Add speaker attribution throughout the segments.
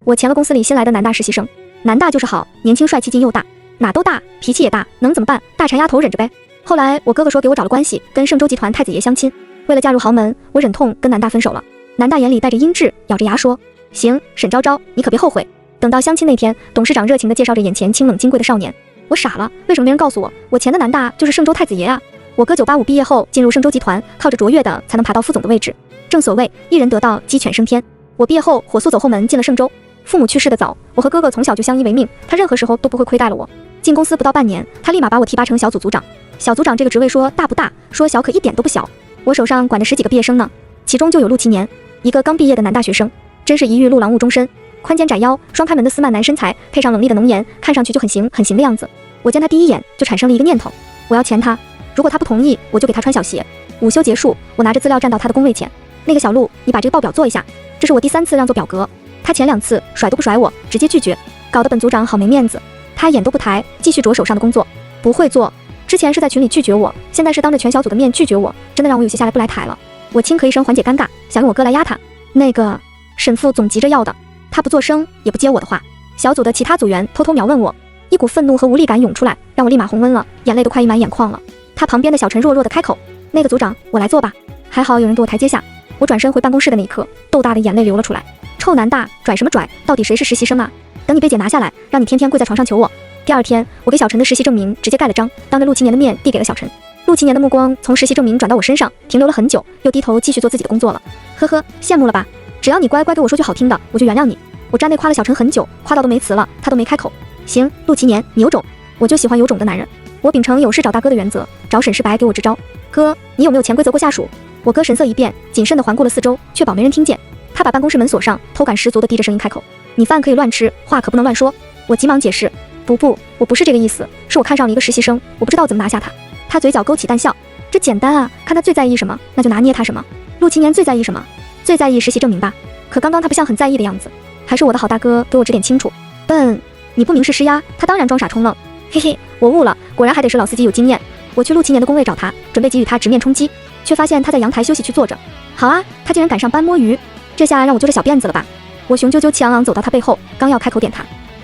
Speaker 1: 我前了公司里新来的南大实习生，南大就是好，年轻帅气劲又大，哪都大，脾气也大，能怎么办？大馋丫头忍着呗。后来我哥哥说给我找了关系，跟盛州集团太子爷相亲，为了嫁入豪门，我忍痛跟南大分手了。南大眼里带着阴鸷，咬着牙说：行，沈昭昭，你可别后悔。等到相亲那天，董事长热情地介绍着眼前清冷金贵的少年，我傻了，为什么没人告诉我，我前的南大就是盛州太子爷啊？我哥985毕业后进入盛州集团，靠着卓越的才能爬到副总的位置。正所谓一人得道，鸡犬升天。我毕业后火速走后门进了盛州，父母去世的早，我和哥哥从小就相依为命，他任何时候都不会亏待了我。进公司不到半年，他立马把我提拔成小组组长。小组长这个职位说大不大，说小可一点都不小。我手上管着10几个毕业生呢，其中就有陆七年，一个刚毕业的男大学生，真是一遇陆郎误终身。宽肩窄腰，双开门的斯曼男身材，配上冷厉的浓颜，看上去就很行的样子。我见他第一眼就产生了一个念头，我要钱他，如果他不同意，我就给他穿小鞋。午休结束，我拿着资料站到他的工位前，那个小陆，你把这个报表做一下，这是我第3次让做表格，他前2次甩都不甩我，直接拒绝，搞得本组长好没面子。他眼都不抬，继续着手上的工作。不会做，之前是在群里拒绝我，现在是当着全小组的面拒绝我，真的让我有些下来不来台了。我轻咳一声缓解尴尬，想用我哥来压他。那个沈副总急着要的，他不作声也不接我的话。小组的其他组员偷偷瞄问我，一股愤怒和无力感涌出来，让我立马红温了，眼泪都快溢满眼眶了。他旁边的小陈弱弱的开口，那个组长我来做吧。还好有人给我台阶下。我转身回办公室的那一刻，豆大的眼泪流了出来。臭男大，拽什么拽？到底谁是实习生啊？等你被姐拿下来，让你天天跪在床上求我。第2天，我给小陈的实习证明直接盖了章，当着陆七年的面递给了小陈。陆七年的目光从实习证明转到我身上，停留了很久，又低头继续做自己的工作了。呵呵，羡慕了吧？只要你乖乖给我说句好听的，我就原谅你。我站内夸了小陈很久，夸到都没词了，他都没开口。行，陆七年，你有种，我就喜欢有种的男人。我秉承有事找大哥的原则，找沈世白给我支招。哥，你有没有潜规则过下属？我哥神色一变，谨慎地环顾了4周，确保没人听见。他把办公室门锁上，偷感十足地低着声音开口：你饭可以乱吃，话可不能乱说。我急忙解释：不，我不是这个意思，是我看上了一个实习生，我不知道怎么拿下他。他嘴角勾起淡笑，这简单啊，看他最在意什么，那就拿捏他什么。陆七年最在意什么？最在意实习证明吧？可刚刚他不像很在意的样子，还是我的好大哥给我指点清楚。笨，你不明事施压，他当然装傻充愣。嘿嘿，我悟了，果然还得是老司机有经验。我去陆七年的工位找他，准备给予他直面冲击，却发现他在阳台休息区坐着。好啊，他竟然敢上班摸鱼，这下让我揪着小辫子了吧？我雄赳赳气昂昂走到他背后，刚要开口点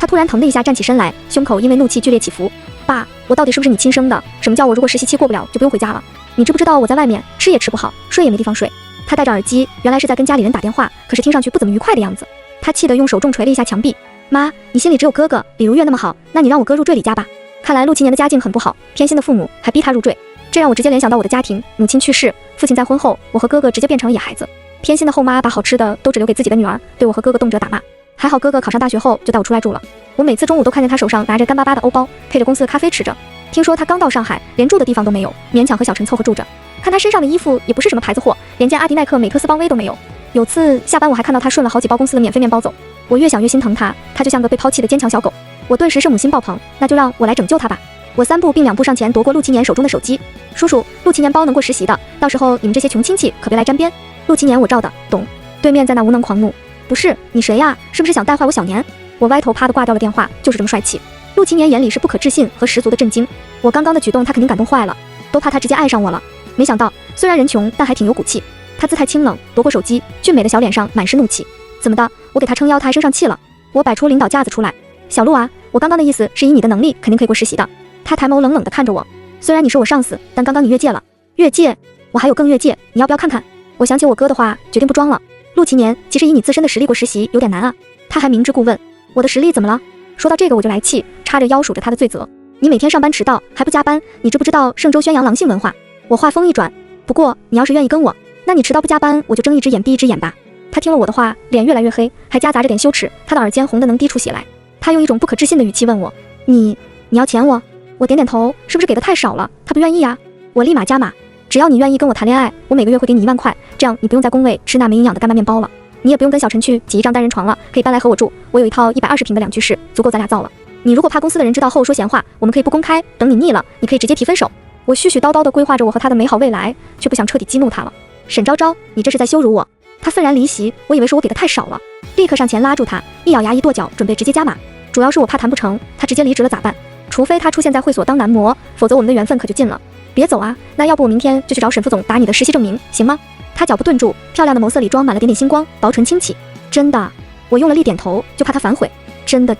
Speaker 1: 他突然腾的一下站起身来，胸口因为怒气剧烈起伏。爸，我到底是不是你亲生的？什么叫我如果实习期过不了就不用回家了？你知不知道我在外面吃也吃不好，睡也没地方睡？他戴着耳机，原来是在跟家里人打电话，可是听上去不怎么愉快的样子。他气得用手重捶了一下墙壁。妈，你心里只有哥哥李如月那么好，那你让我哥入赘李家吧。看来陆七年的家境很不好，偏心的父母还逼他入赘，这让我直接联想到我的家庭，母亲去世，父亲再婚后，我和哥哥直接变成了野孩子。偏心的后妈把好吃的都只留给自己的女儿，对我和哥哥动辄打骂。还好哥哥考上大学后就带我出来住了，我每次中午都看见他手上拿着干巴巴的欧包，配着公司的咖啡吃着。听说他刚到上海，连住的地方都没有，勉强和小陈凑合住着。看他身上的衣服也不是什么牌子货，连件阿迪耐克美特斯邦威都没有。有次下班我还看到他顺了好几包公司的免费面包走，我越想越心疼他，他就像个被抛弃的坚强小狗。我顿时圣母心爆棚，那就让我来拯救他吧。我3步并2步上前夺过陆七年手中的手机，叔叔，陆七年包能过实习的，到时候你们这些穷亲戚可别来沾边。陆七年我照的懂。对面在那无能狂怒，不是你谁呀？是不是想带坏我小年？我歪头啪的挂掉了电话，就是这么帅气。陆七年眼里是不可置信和十足的震惊，我刚刚的举动他肯定感动坏了，都怕他直接爱上我了。没想到虽然人穷，但还挺有骨气。他姿态清冷，夺过手机，俊美的小脸上满是怒气。怎么的？我给他撑腰，他还生上气了？我摆出领导架子出来，小陆啊，我刚刚的意思是以你的能力肯定可以过实习的。他抬眸冷冷地看着我，虽然你是我上司，但刚刚你越界了。越界？我还有更越界，你要不要看看？我想起我哥的话，决定不装了。陆七年，其实以你自身的实力过实习有点难啊。他还明知故问，我的实力怎么了？说到这个我就来气，叉着腰数着他的罪责。你每天上班迟到还不加班，你知不知道盛州宣扬狼性文化？我话锋一转，不过你要是愿意跟我，那你迟到不加班，我就睁一只眼闭一只眼吧。他听了我的话，脸越来越黑，还夹杂着点羞耻，他的耳尖红得能滴出血来。他用一种不可置信的语气问我，你要钱我？我点点头，是不是给的太少了？他不愿意啊。我立马加码，只要你愿意跟我谈恋爱，我每个月会给你1万块，这样你不用在工位吃那没营养的干巴面包了，你也不用跟小陈去挤一张单人床了，可以搬来和我住。我有一套120平的2居室，足够咱俩造了。你如果怕公司的人知道后说闲话，我们可以不公开，等你腻了，你可以直接提分手。我絮絮叨叨地规划着我和他的美好未来，却不想彻底激怒他了。沈昭昭，你这是在羞辱我。他愤然离席，我以为是我给的太少了，立刻上前拉住他，一咬牙一跺脚，准备直接加码。主要是我怕谈不成，他直接离职了咋办？除非他出现在会所当男模，否则我们的缘分可就尽了。别走啊，那要不我明天就去找沈副总打你的实习证明，行吗？他脚步顿住，漂亮的眸色里装满了点点星光，薄唇轻启。真的？我用了力点头，就怕他反悔。真的，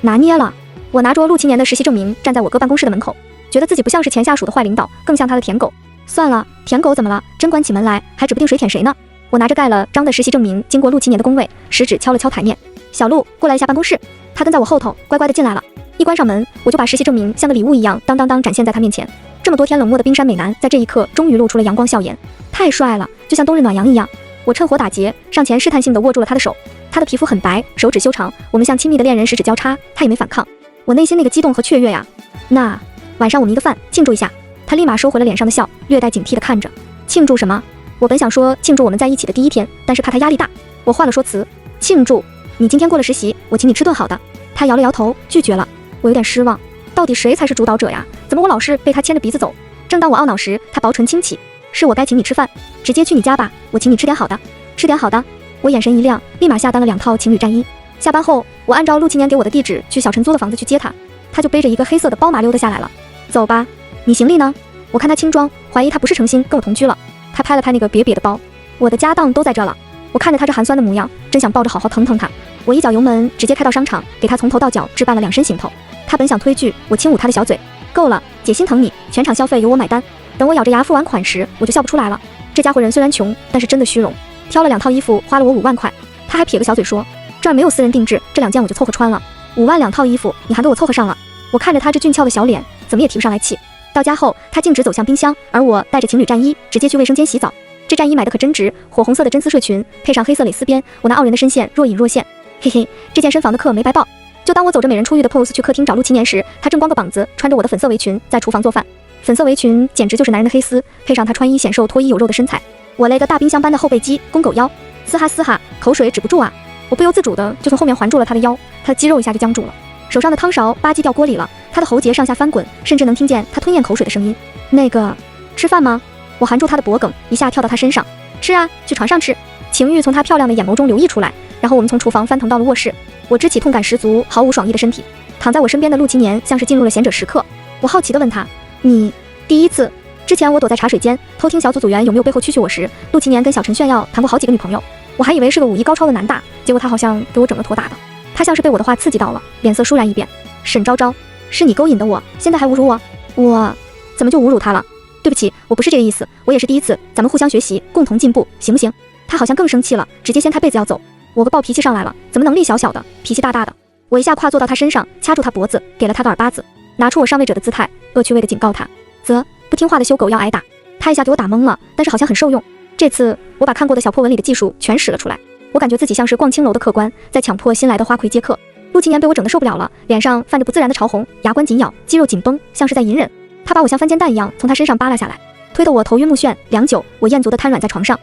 Speaker 1: 拿捏了。我拿着陆7年的实习证明，站在我哥办公室的门口，觉得自己不像是前下属的坏领导，更像他的舔狗。算了，舔狗怎么了？真关起门来，还指不定谁舔谁呢。我拿着盖了章的实习证明，经过陆7年的工位，食指敲了敲台面。小陆，过来一下办公室。他跟在我后头，乖乖的进来了。一关上门，我就把实习证明像个礼物一样，当展现在他面前。这么多天冷漠的冰山美男，在这一刻终于露出了阳光笑颜，太帅了，就像冬日暖阳一样。我趁火打劫，上前试探性地握住了他的手。他的皮肤很白，手指修长，我们像亲密的恋人，十指交叉，他也没反抗。我内心那个激动和雀跃呀！那晚上我们一个饭，庆祝一下。他立马收回了脸上的笑，略带警惕地看着。庆祝什么？我本想说庆祝我们在一起的第一天，但是怕他压力大，我换了说辞。庆祝你今天过了实习，我请你吃顿好的。他摇了摇头，拒绝了。我有点失望，到底谁才是主导者呀？怎么我老是被他牵着鼻子走？正当我懊恼时，他薄唇轻启，是我该请你吃饭，直接去你家吧，我请你吃点好的。吃点好的？我眼神一亮，立马下单了2套情侣战衣。下班后，我按照陆7年给我的地址去小陈租的房子去接他，他就背着一个黑色的包麻溜的下来了。走吧，你行李呢？我看他轻装，怀疑他不是诚心跟我同居了。他拍了拍那个瘪瘪的包，我的家当都在这了。我看着他这寒酸的模样，真想抱着好好疼疼他。我一脚油门直接开到商场，给他从头到脚置办了2身行头。他本想推拒，我轻捂他的小嘴，够了，姐心疼你，全场消费由我买单。等我咬着牙付完款时，我就笑不出来了。这家伙人虽然穷，但是真的虚荣，挑了2套衣服花了我5万块。他还撇个小嘴说，这儿没有私人定制，这2件我就凑合穿了。5万2套衣服，你还给我凑合上了？我看着他这俊俏的小脸，怎么也提不上来气。到家后，他径直走向冰箱，而我带着情侣战衣直接去卫生间洗澡。这战衣买的可真值，火红色的真丝睡裙配上黑色蕾丝边，我那傲人的身线若隐若现。嘿嘿，这健身房的课没白报。就当我走着美人出浴的 pose 去客厅找陆7年时，他正光个膀子穿着我的粉色围裙在厨房做饭。粉色围裙简直就是男人的黑丝，配上他穿衣显瘦脱衣有肉的身材，我勒个大冰箱般的后背肌，公狗腰，嘶哈，口水止不住啊！我不由自主的就从后面环住了他的腰，他的肌肉一下就僵住了，手上的汤勺吧唧掉锅里了，他的喉结上下翻滚，甚至能听见他吞咽口水的声音。那个，吃饭吗？我含住他的脖颈，一下跳到他身上。吃啊，去床上吃。情欲从他漂亮的眼眸中流溢出来，然后我们从厨房翻腾到了卧室。我支起痛感十足、毫无爽意的身体，躺在我身边的陆7年像是进入了贤者时刻。我好奇地问他：“你第一次？”之前我躲在茶水间偷听小组组员有没有背后蛐我时，陆7年跟小陈炫耀谈过好几个女朋友，我还以为是个武艺高超的男大，结果他好像给我整了坨大的。他像是被我的话刺激到了，脸色倏然一变。沈昭昭，是你勾引的我，现在还侮辱我？我怎么就侮辱他了？对不起，我不是这个意思，我也是第一次，咱们互相学习，共同进步，行不行？他好像更生气了，直接掀开被子要走。我个暴脾气上来了，怎么能力小小的，脾气大大的？我一下跨坐到他身上，掐住他脖子，给了他个耳巴子，拿出我上位者的姿态，恶趣味的警告他：啧，不听话的修狗要挨打。他一下给我打懵了，但是好像很受用。这次我把看过的小破文里的技术全使了出来，我感觉自己像是逛青楼的客官，在强迫新来的花魁接客。陆7年被我整得受不了了，脸上泛着不自然的潮红，牙关紧咬，肌肉紧绷，像是在隐忍。他把我像翻煎蛋一样从他身上扒拉下来，推得我头晕目眩。良久，我厌足的瘫软在床上。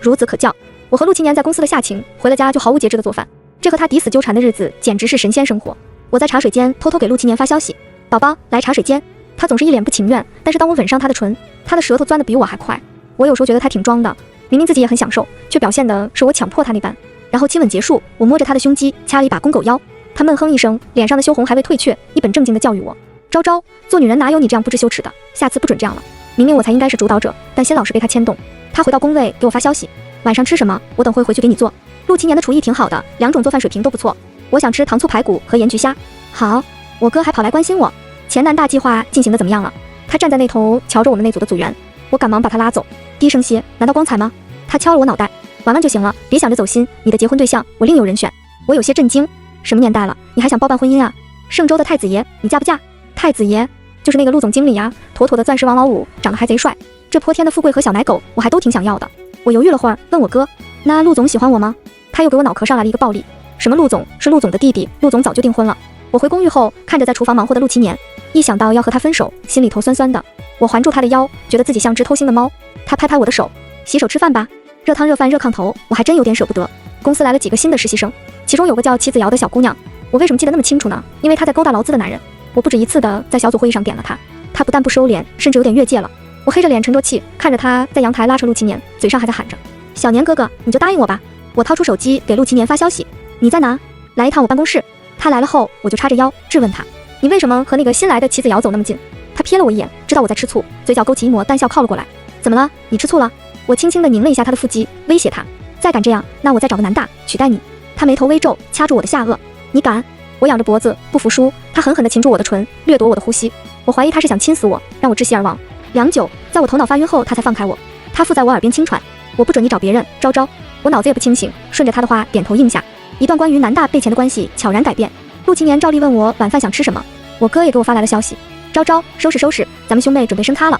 Speaker 1: 孺子可教。我和陆7年在公司的下情，回了家就毫无节制的做饭。这和他抵死纠缠的日子简直是神仙生活。我在茶水间偷偷给陆7年发消息：宝宝，来茶水间。他总是一脸不情愿，但是当我吻上他的唇，他的舌头钻得比我还快。我有时候觉得他挺装的，明明自己也很享受，却表现的是我强迫他那般。然后亲吻结束，我摸着他的胸肌，掐了一把公狗腰。他闷哼一声，脸上的羞红还未退却，一本正经地教育我：昭昭，做女人哪有你这样不知羞耻的，下次不准这样了。明明我才应该是主导者，但先老是被他牵动。他回到工位给我发消息：晚上吃什么？我等会回去给你做。陆7年的厨艺挺好的，2种做饭水平都不错。我想吃糖醋排骨和盐焗虾。好，我哥还跑来关心我，前南大计划进行的怎么样了？他站在那头瞧着我们那组的组员，我赶忙把他拉走，低声些，难道光彩吗？他敲了我脑袋，玩玩就行了，别想着走心，你的结婚对象我另有人选。我有些震惊，什么年代了，你还想包办婚姻啊？盛州的太子爷，你嫁不嫁？太子爷就是那个陆总经理呀，妥妥的钻石王老五，长得还贼帅。这泼天的富贵和小奶狗，我还都挺想要的。我犹豫了会儿，问我哥：那陆总喜欢我吗？他又给我脑壳上来了一个暴力。什么陆总？是陆总的弟弟，陆总早就订婚了。我回公寓后，看着在厨房忙活的陆7年，一想到要和他分手，心里头酸酸的。我环住他的腰，觉得自己像只偷腥的猫。他拍拍我的手：洗手吃饭吧，热汤热饭热炕头，我还真有点舍不得。公司来了几个新的实习生，其中有个叫齐子瑶的小姑娘，我为什么记得那么清楚呢？因为她在勾搭劳资的男人。我不止一次的在小组会议上点了她，她不但不收敛，甚至有点越界了。我黑着脸沉着气看着她在阳台拉扯陆7年，嘴上还在喊着：小年哥哥，你就答应我吧。我掏出手机给陆7年发消息：你在哪？来一趟我办公室。他来了后，我就叉着腰质问他：你为什么和那个新来的齐子瑶走那么近？他瞥了我一眼，知道我在吃醋，嘴角勾起一抹淡笑靠了过来。怎么了？你吃醋了？我轻轻地拧了一下他的腹肌，威胁他：再敢这样，那我再找个男大取代你。他他眉头微皱，掐住我的下颚。你敢？我仰着脖子，不服输。他狠狠地擒住我的唇，掠夺我的呼吸。我怀疑他是想亲死我，让我窒息而亡。良久，在我头脑发晕后，他才放开我。他附在我耳边轻喘：“我不准你找别人，昭昭。”我脑子也不清醒，顺着他的话点头应下。一段关于南大被钱的关系悄然改变。陆青年照例问我晚饭想吃什么，我哥也给我发来了消息：“昭昭，收拾收拾，咱们兄妹准备升咖了。”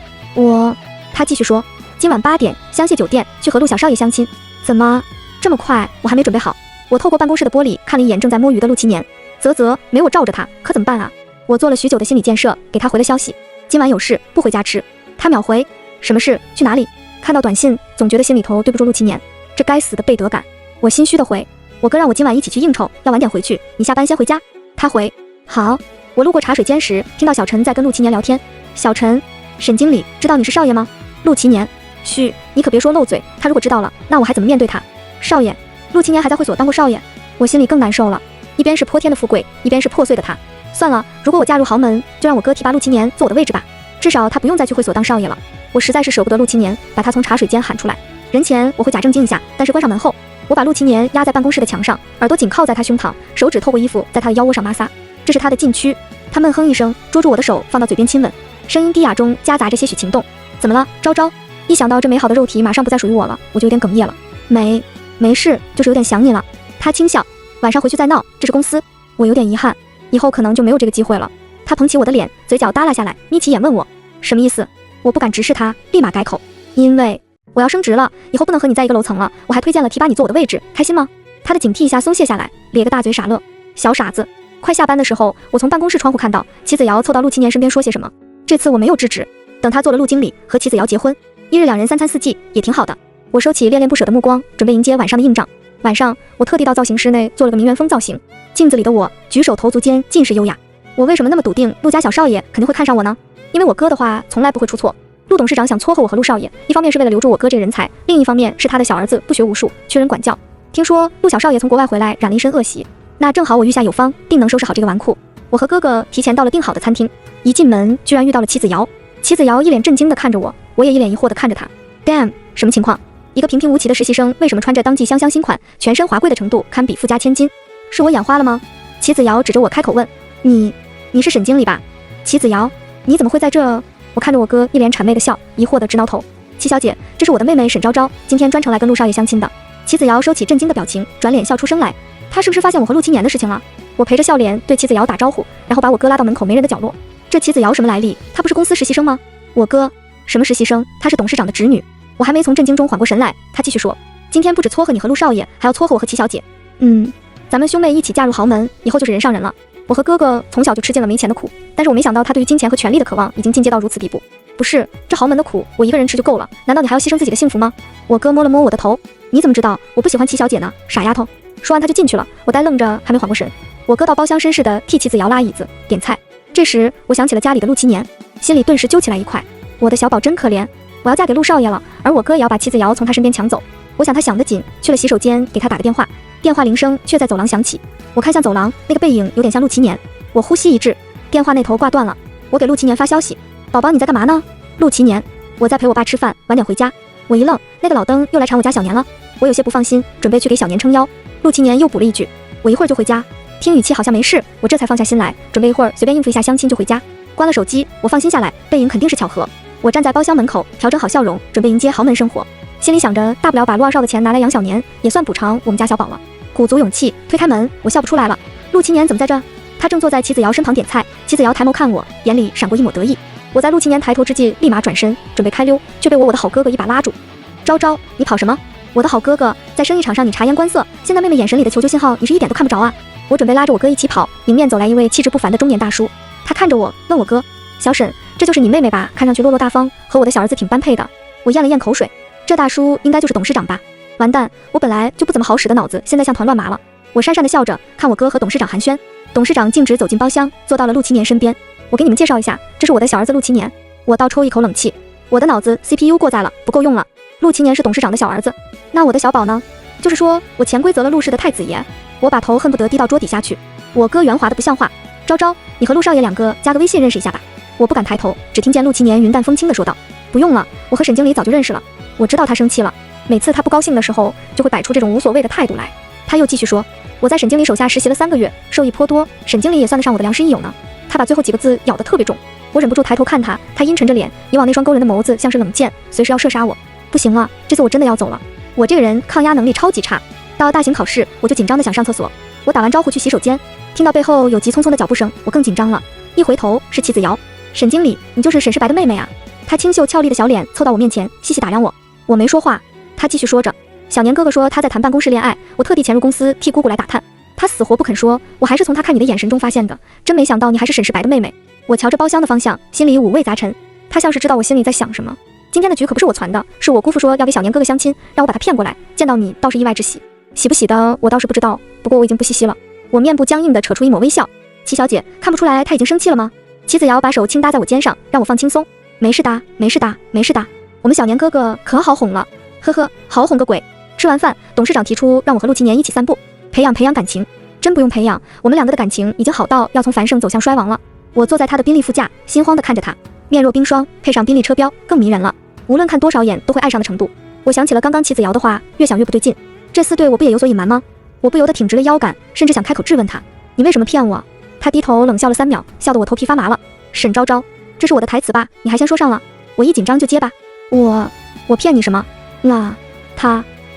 Speaker 1: 他继续说：“今晚8点，香榭酒店去和陆小少爷相亲。”怎么这么快？我还没准备好。我透过办公室的玻璃看了一眼正在摸鱼的陆青年，没我罩着他，可怎么办啊？我做了许久的心理建设，给他回了消息：“今晚有事，不回家吃。”他秒回：“什么事？去哪里？”看到短信，总觉得心里头对不住陆青年，这该死的背德感。我心虚的回：“我哥让我今晚一起去应酬，要晚点回去，你下班先回家。”他回：“好。”我路过茶水间时，听到小陈在跟陆青年聊天。小陈，沈经理知道你是少爷吗？陆青年：“嘘，你可别说漏嘴，他如果知道了，那我还怎么面对他？”少爷，陆青年还在会所当过少爷，我心里更难受了。一边是泼天的富贵，一边是破碎的他。算了，如果我嫁入豪门，就让我哥提拔陆青年做我的位置吧，至少他不用再去会所当少爷了。我实在是舍不得陆青年把他从茶水间喊出来。人前我会假正经一下，但是关上门后，我把陆青年压在办公室的墙上，耳朵紧靠在他胸膛，手指透过衣服在他的腰窝上摩挲，这是他的禁区。他闷哼一声，捉住我的手放到嘴边亲吻，声音低哑中夹杂着些许情动。怎么了，昭昭？一想到这美好的肉体马上不再属于我了，我就有点哽咽了。没事，就是有点想你了。他轻笑，晚上回去再闹，这是公司。我有点遗憾，以后可能就没有这个机会了。他捧起我的脸，嘴角耷拉下来，眯起眼问我什么意思。我不敢直视他，立马改口：因为我要升职了，以后不能和你在一个楼层了，我还推荐了提拔你做我的位置，开心吗？他的警惕一下松懈下来，咧个大嘴傻乐。小傻子。快下班的时候，我从办公室窗户看到齐子瑶凑到陆青年身边说些什么，这次我没有制止，等他做了陆经理，和齐子瑶结婚，一日两人3餐4季也挺好的。我收起恋恋不舍的目光，准备迎接晚上的硬仗。晚上，我特地到造型室内做了个名媛风造型，镜子里的我举手投足间尽是优雅。我为什么那么笃定陆家小少爷肯定会看上我呢？因为我哥的话从来不会出错。陆董事长想撮合我和陆少爷，一方面是为了留住我哥这个人才，另一方面是他的小儿子不学无术，缺人管教。听说陆小少爷从国外回来染了一身恶习，那正好我御下有方，定能收拾好这个纨绔。我和哥哥提前到了订好的餐厅，一进门居然遇到了齐子瑶。齐子瑶一脸震惊地看着我，我也一脸疑惑地看着他。Damn， 什么情况？一个平平无奇的实习生，为什么穿着当季香香新款，全身华贵的程度堪比富家千金？是我眼花了吗？齐子瑶指着我开口问：“你是沈经理吧？”齐子瑶，你怎么会在这？我看着我哥一脸谄媚的笑，疑惑地直挠头。齐小姐，这是我的妹妹沈昭昭，今天专程来跟陆少爷相亲的。齐子瑶收起震惊的表情，转脸笑出声来。她是不是发现我和陆青年的事情了？我陪着笑脸对齐子瑶打招呼，然后把我哥拉到门口没人的角落。这齐子瑶什么来历？她不是公司实习生吗？我哥，什么实习生？她是董事长的侄女。我还没从震惊中缓过神来，他继续说：“今天不止撮合你和陆少爷，还要撮合我和齐小姐。咱们兄妹一起嫁入豪门，以后就是人上人了。”我和哥哥从小就吃尽了没钱的苦，但是我没想到他对于金钱和权力的渴望已经进阶到如此地步。不是，这豪门的苦我一个人吃就够了，难道你还要牺牲自己的幸福吗？我哥摸了摸我的头：“你怎么知道我不喜欢齐小姐呢？傻丫头！”说完他就进去了，我呆愣着还没缓过神。我哥到包厢绅士的替齐子瑶拉椅子点菜，这时我想起了家里的陆七年，心里顿时揪起来一块。我的小宝真可怜，我要嫁给陆少爷了，而我哥也要把齐子瑶从他身边抢走。我想他想得紧，去了洗手间给他打个电话，电话铃声却在走廊响起。我看向走廊，那个背影有点像陆七年。我呼吸一滞，电话那头挂断了。我给陆七年发消息：“宝宝你在干嘛呢？”陆七年：“我在陪我爸吃饭，晚点回家。”我一愣，那个老登又来缠我家小年了。我有些不放心，准备去给小年撑腰。陆七年又补了一句：“我一会儿就回家。”听语气好像没事，我这才放下心来，准备一会儿随便应付一下相亲就回家。关了手机，我放心下来，背影肯定是巧合。我站在包厢门口，调整好笑容，准备迎接豪门生活。心里想着，大不了把陆二少的钱拿来养小年，也算补偿我们家小宝了。鼓足勇气推开门，我笑不出来了。陆七年怎么在这？他正坐在齐子瑶身旁点菜。齐子瑶抬眸看我，眼里闪过一抹得意。我在陆七年抬头之际，立马转身准备开溜，却被我的好哥哥一把拉住。昭昭，你跑什么？我的好哥哥，在生意场上你察言观色，现在妹妹眼神里的求救信号，你是一点都看不着啊！我准备拉着我哥一起跑，迎面走来一位气质不凡的中年大叔。他看着我，问我哥：“小沈，这就是你妹妹吧？看上去落落大方，和我的小儿子挺般配的。”我咽了咽口水，这大叔应该就是董事长吧？完蛋，我本来就不怎么好使的脑子，现在像团乱麻了。我讪讪地笑着，看我哥和董事长寒暄。董事长径直走进包厢，坐到了陆七年身边。我给你们介绍一下，这是我的小儿子陆七年。我倒抽一口冷气，我的脑子 CPU 过载了，不够用了。陆七年是董事长的小儿子，那我的小宝呢？就是说我潜规则了陆氏的太子爷。我把头恨不得低到桌底下去。我哥圆滑的不像话：“昭昭，你和陆少爷两个加个微信认识一下吧。”我不敢抬头，只听见陆七年云淡风轻地说道：“不用了，我和沈经理早就认识了。”我知道他生气了，每次他不高兴的时候，就会摆出这种无所谓的态度来。他又继续说：“我在沈经理手下实习了3个月，受益颇多，沈经理也算得上我的良师益友呢。他把最后几个字咬得特别重，我忍不住抬头看他，他阴沉着脸，以往那双勾人的眸子像是冷箭，随时要射杀我。不行了，这次我真的要走了。我这个人抗压能力超级差，到大型考试我就紧张的想上厕所。我打完招呼去洗手间，听到背后有急匆匆的脚步声，我更紧张了。一回头是妻子瑶，沈经理，你就是沈世白的妹妹啊？她清秀俏丽的小脸凑到我面前，细细打量我。我没说话，她继续说着，小年哥哥说他在谈办公室恋爱，我特地潜入公司替姑姑来打探，他死活不肯说，我还是从他看你的眼神中发现的，真没想到你还是沈世白的妹妹。我瞧着包厢的方向，心里五味杂陈。他像是知道我心里在想什么。今天的局可不是我传的，是我姑父说要给小年哥哥相亲，让我把他骗过来，见到你倒是意外之喜。喜不喜的我倒是不知道，不过我已经不稀稀了。我面部僵硬地扯出一抹微笑。齐小姐，看不出来他已经生气了吗？齐子瑶把手轻搭在我肩上，让我放轻松。没事的，没事的，没事的。我们小年哥哥可好哄了，呵呵，好哄个鬼。吃完饭，董事长提出让我和陆七年一起散步，培养感情。真不用培养，我们两个的感情已经好到要从繁盛走向衰亡了。我坐在他的宾利副驾，心慌地看着他，面若冰霜，配上宾利车标更迷人了，无论看多少眼都会爱上的程度。我想起了刚刚齐子瑶的话，越想越不对劲，这厮对我不也有所隐瞒吗？我不由得挺直了腰杆，甚至想开口质问他，你为什么骗我？他低头冷笑了3秒，笑得我头皮发麻了。沈昭昭，这是我的台词吧？你还先说上了。我一紧张就结巴，我骗你什么？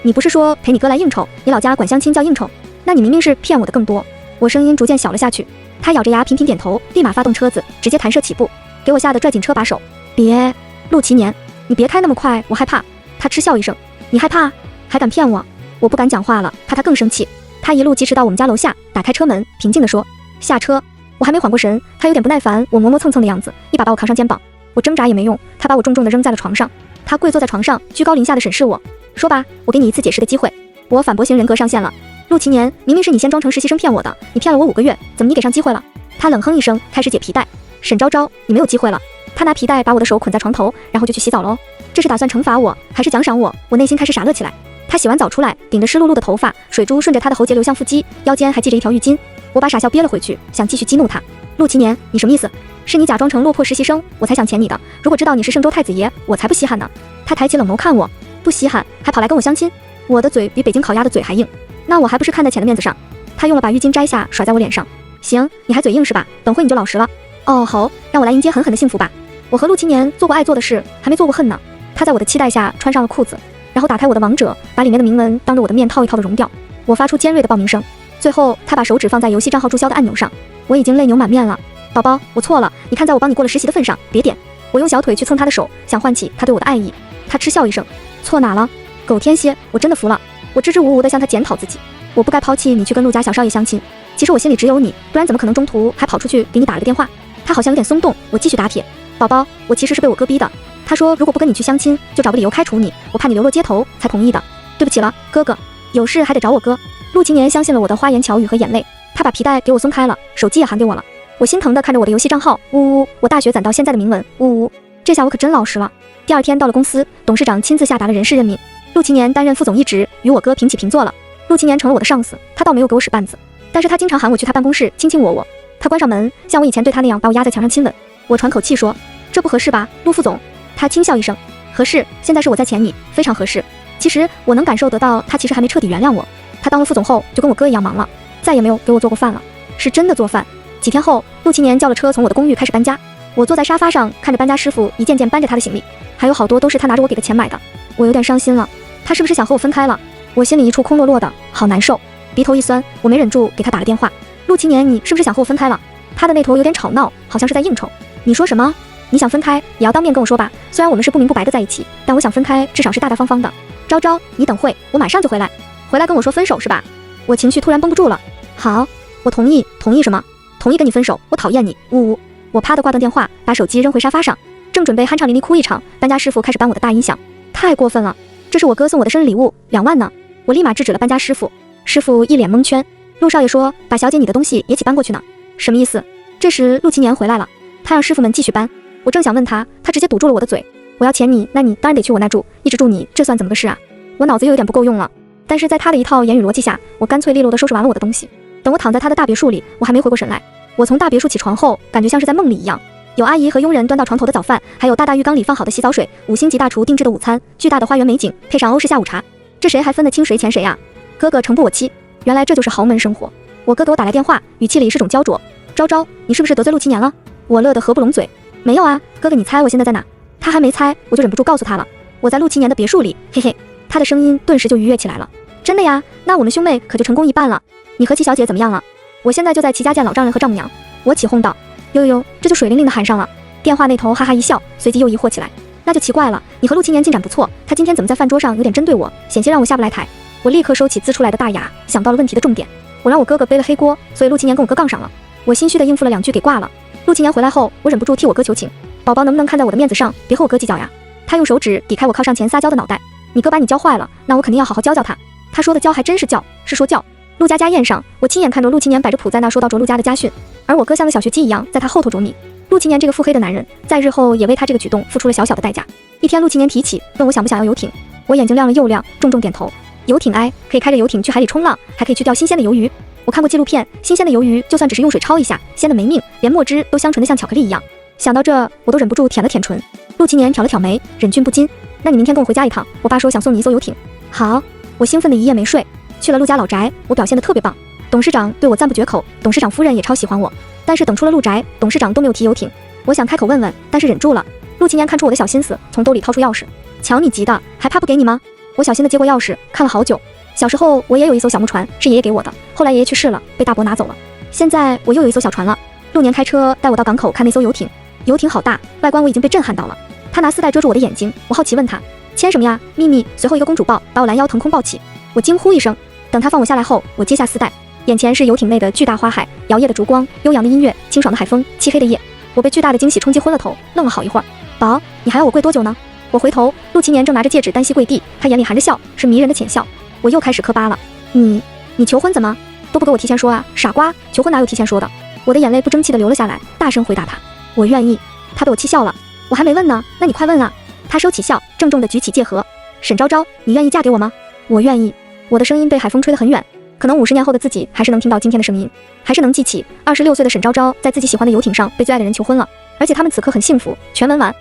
Speaker 1: 你不是说陪你哥来应酬，你老家管相亲叫应酬，那你明明是骗我的更多。我声音逐渐小了下去，他咬着牙频频点头，立马发动车子，直接弹射起步，给我吓得拽紧车把手。别，陆齐年，你别开那么快，我害怕。他嗤笑一声，你害怕？还敢骗我？我不敢讲话了，怕他更生气。他一路疾驰到我们家楼下，打开车门，平静地说，下车。我还没缓过神，他有点不耐烦，我磨磨蹭蹭的样子，一把把我扛上肩膀。我挣扎也没用，他把我重重地扔在了床上。他跪坐在床上，居高临下地审视我，说吧，我给你一次解释的机会。我反驳型人格上线了。陆齐年，明明是你先装成实习生骗我的，你骗了我5个月，怎么你给上机会了？他冷哼一声，开始解皮带。沈昭昭，你没有机会了。他拿皮带把我的手捆在床头，然后就去洗澡喽。这是打算惩罚我，还是奖赏我？我内心开始傻乐起来。他洗完澡出来，顶着湿漉漉的头发，水珠顺着他的喉结流向腹肌，腰间还系着一条浴巾。我把傻笑憋了回去，想继续激怒他。陆齐年，你什么意思？是你假装成落魄实习生，我才想潜你的。如果知道你是圣州太子爷，我才不稀罕呢。他抬起冷眸看我，不稀罕，还跑来跟我相亲。我的嘴比北京烤鸭的嘴还硬，那我还不是看在钱的面子上。他用了把浴巾摘下，甩在我脸上。行，你还嘴硬是吧？等会你就老实了。哦吼，让我来迎接狠狠的幸福吧。我和陆青年做过爱做的事，还没做过恨呢。他在我的期待下穿上了裤子，然后打开我的王者，把里面的铭文当着我的面套一套的融掉。我发出尖锐的报名声，最后他把手指放在游戏账号注销的按钮上。我已经泪流满面了。宝宝，我错了，你看在我帮你过了实习的份上，别点。我用小腿去蹭他的手，想唤起他对我的爱意。他嗤笑一声，错哪了？狗天蝎，我真的服了。我支支吾吾地向他检讨自己，我不该抛弃你去跟陆家小少爷相亲。其实我心里只有你，不然怎么可能中途还跑出去给你打了个电话？他好像有点松动，我继续打铁。宝宝，我其实是被我哥逼的。他说如果不跟你去相亲，就找个理由开除你，我怕你流落街头才同意的。对不起了，哥哥，有事还得找我哥。陆青年相信了我的花言巧语和眼泪，他把皮带给我松开了，手机也还给我了。我心疼地看着我的游戏账号，呜呜，我大学攒到现在的铭文，呜呜，这下我可真老实了。第二天到了公司，董事长亲自下达了人事任命，陆青年担任副总一职，与我哥平起平坐了。陆青年成了我的上司，他倒没有给我使绊子，但是他经常喊我去他办公室亲亲我。他关上门，像我以前对他那样把我压在墙上亲吻。我喘口气说，这不合适吧，陆副总？他轻笑一声，合适，现在是我在潜你，非常合适。其实我能感受得到，他其实还没彻底原谅我。他当了副总后就跟我哥一样忙了，再也没有给我做过饭了，是真的做饭。几天后，陆青年叫了车从我的公寓开始搬家。我坐在沙发上，看着搬家师傅一件件搬着他的行李，还有好多都是他拿着我给的钱买的。我有点伤心了，他是不是想和我分开了？我心里一处空落落的，好难受。鼻头一酸，我没忍住给他打了电话。陆青年，你是不是想和我分开了？他的那头有点吵闹，好像是在应酬。你说什么？你想分开也要当面跟我说吧，虽然我们是不明不白的在一起，但我想分开至少是大大方方的。昭昭，你等会，我马上就回来。回来跟我说分手是吧？我情绪突然绷不住了。好，我同意。同意什么？同意跟你分手，我讨厌你，呜呜。我啪地挂断电话，把手机扔回沙发上，正准备酣畅淋漓哭一场，搬家师傅开始搬我的大音响。太过分了，这是我哥送我的生日礼物，2万呢。我立马制止了搬家师傅。师傅一脸蒙圈，陆少爷说把小姐你的东西也一起搬过去呢，什么意思？这时陆青年回来了，他让师傅们继续搬。我正想问他，他直接堵住了我的嘴。我要钱你，那你当然得去我那住，一直住你，这算怎么个事啊？我脑子又有点不够用了，但是在他的一套言语逻辑下，我干脆利落地收拾完了我的东西。等我躺在他的大别墅里，我还没回过神来。我从大别墅起床后，感觉像是在梦里一样。有阿姨和佣人端到床头的早饭，还有大浴缸里放好的洗澡水，5星级大厨定制的午餐，巨大的花园美景，配上欧式下午茶。这谁还分得清谁钱谁呀？哥哥诚不我欺，原来这就是豪门生活。我哥给我打来电话，语气里是种焦灼。昭昭，你是不是得罪陆七年了？我乐得合不拢嘴。没有啊，哥哥你猜我现在在哪？他还没猜，我就忍不住告诉他了。我在陆七年的别墅里，嘿嘿。他的声音顿时就愉悦起来了。真的呀？那我们兄妹可就成功一半了。你和齐小姐怎么样了？我现在就在齐家见老丈人和丈母娘。我起哄道。哟，这就水灵灵的喊上了。电话那头哈哈一笑，随即又疑惑起来。那就奇怪了，你和陆七年进展不错，他今天怎么在饭桌上有点针对我，险些让我下不来台。我立刻收起呲出来的大牙，想到了问题的重点。我让我哥哥背了黑锅，所以陆七年跟我哥杠上了。我心虚的应付了2句给挂了。陆七年回来后，我忍不住替我哥求情，宝宝能不能看在我的面子上，别和我哥计较呀？他用手指抵开我靠上前撒娇的脑袋。你哥把你教坏了，那我肯定要好好教教他。他说的教还真是教，是说教。陆家家宴上，我亲眼看着陆七年摆着谱在那说道着陆家的家训，而我哥像个小学鸡一样在他后头啄米。陆七年这个腹黑的男人，在日后也为他这个举动付出了小小的代价。一天，陆七年提起问我想不想要游艇，我眼睛亮了又亮，重重点头。游艇可以开着游艇去海里冲浪，还可以去钓新鲜的鱿鱼。我看过纪录片，新鲜的鱿鱼就算只是用水焯一下，鲜的没命，连墨汁都香醇的像巧克力一样。想到这，我都忍不住舔了舔唇。陆七年挑了挑眉，忍俊不禁。那你明天跟我回家一趟，我爸说想送你一艘游艇。好，我兴奋的一夜没睡。去了陆家老宅，我表现得特别棒，董事长对我赞不绝口，董事长夫人也超喜欢我。但是等出了陆宅，董事长都没有提游艇。我想开口问问，但是忍住了。陆七年看出我的小心思，从兜里掏出钥匙。瞧你急的，还怕不给你吗？我小心的接过钥匙，看了好久。小时候我也有一艘小木船，是爷爷给我的，后来爷爷去世了，被大伯拿走了。现在我又有一艘小船了。陆年开车带我到港口看那艘游艇，游艇好大，外观我已经被震撼到了。他拿丝带遮住我的眼睛，我好奇问他牵什么呀？秘密。随后一个公主抱，把我拦腰腾空抱起。我惊呼一声。等他放我下来后，我揭下丝带，眼前是游艇内的巨大花海，摇曳的烛光，悠扬的音乐，清爽的海风，漆黑的夜。我被巨大的惊喜冲击昏了头，愣了好一会儿。宝，你还要我跪多久呢？我回头，陆七年正拿着戒指单膝跪地，他眼里含着笑，是迷人的浅笑。我又开始磕巴了。你求婚怎么都不给我提前说啊？傻瓜，求婚哪有提前说的？我的眼泪不争气的流了下来，大声回答他，我愿意。他被我气笑了。我还没问呢，那你快问啊。他收起笑，郑重地举起戒盒。沈昭昭，你愿意嫁给我吗？我愿意。我的声音被海风吹得很远，可能50年后的自己还是能听到今天的声音，还是能记起26岁的沈昭昭在自己喜欢的游艇上被最爱的人求婚了，而且他们此刻很幸福。全文完。